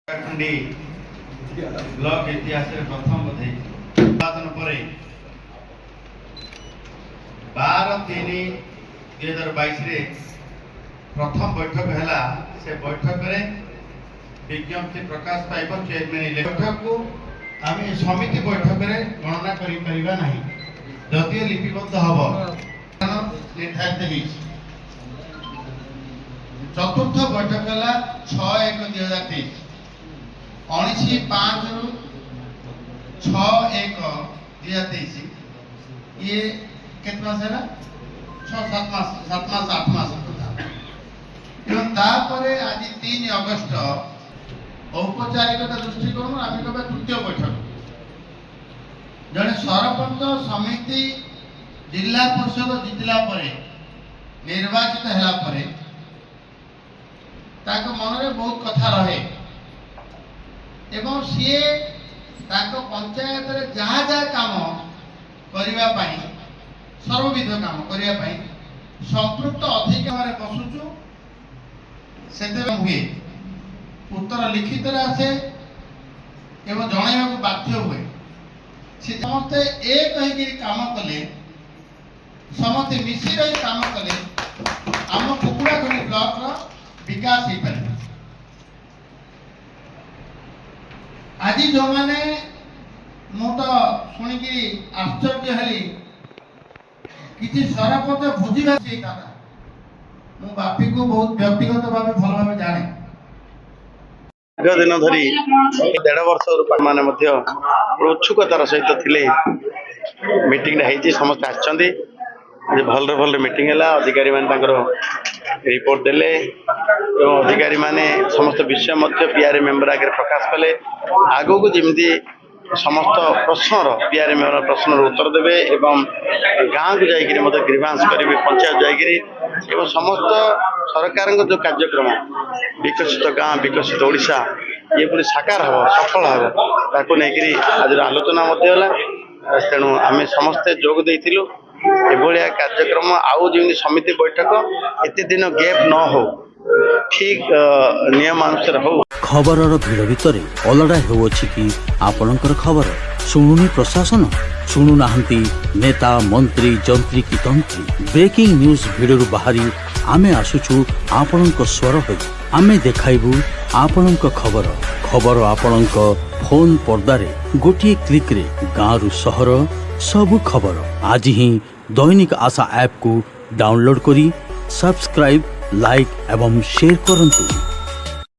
खंडी block इतिहास प्रथम बोधे निर्वाचन पर 12/3/2022 प्रथम बैठक है। से बैठक में विज्ञप्ति प्रकाश पाइब चेयरमैन बैठक को आम समिति बैठक में गणना करना जदि लिपिबद्ध हम निर्धारित चतुर्थ बैठक है 6/1/2023 19/5/6/1/2023 ये केत मास है 6-7 मास 7 मास 8 मास आज 3 अगस्त औपचारिकता दृष्टिकोण आम कह तृतीय बैठक जड़े सरपंच समिति जिला परिषद जितला निर्वाचित है मन में बहुत कथा रहे एवं सी पंचायत जहाँ जहाँ काम करने सर्वविध काम करने संपृक्त अधिकार बसुचु से हुए उत्तर लिखित आसे एवं जन बाध्य हुए से समस्ते एक काम कले समस्ते मिसी रही काम कले आम कुकुड़ाखंडी ब्लॉक विकास हो पारे। आज जो मैंने मु तो शुणिकी आश्चर्य हेली किसी सरपंच बुझा मु बापी को बहुत व्यक्तिगत भाव भल भाव जाने दीर्घ दिन धरी 1.5 वर्ष माने उत्सुकतार सहित थिले मीटिंग समस्त आछंदी भल भल मीटिंग है। अधिकारी माने रिपोर्ट देले अधिकारी माने समस्त विषय पीआरए मेंबर आगे प्रकाश कले आगो को जमी समस्त प्रश्नर पीआरए मेंबर प्रश्नर उत्तर देवे एवं गाँव को जाकर ग्रीवांस करेंगे पंचायत जाकर समस्त सरकार जो कार्यक्रम विकसित गाँ विकसित ओडिशा ये पूरी साकार हम सफल हम ताकू नहीं आज आलोचना तेणु आम समस्ते जोग देइथिलु एभलिया कार्यक्रम आउ जमी समिति बैठक एत दिन गैप न हो ठीक नियम अनुसार हो। खबर भिड़ भितर अलड़ा होउछि कि आपणकर खबर शुणुनी प्रशासन शुणु नाहंती नेता मंत्री जंत्री की तंत्री ब्रेकिंग न्यूज भिडर बाहरी आमे आसुछु आपणक स्वर होई आमे देखाइबु आपणक खबर खबर आपणक फोन पर्दारे गोटे क्लिक रे गाँव सहर सबु खबर आज ही दैनिक आशा ऐप को डाउनलोड करी सब्सक्राइब लाइक एवं शेयर करंतु।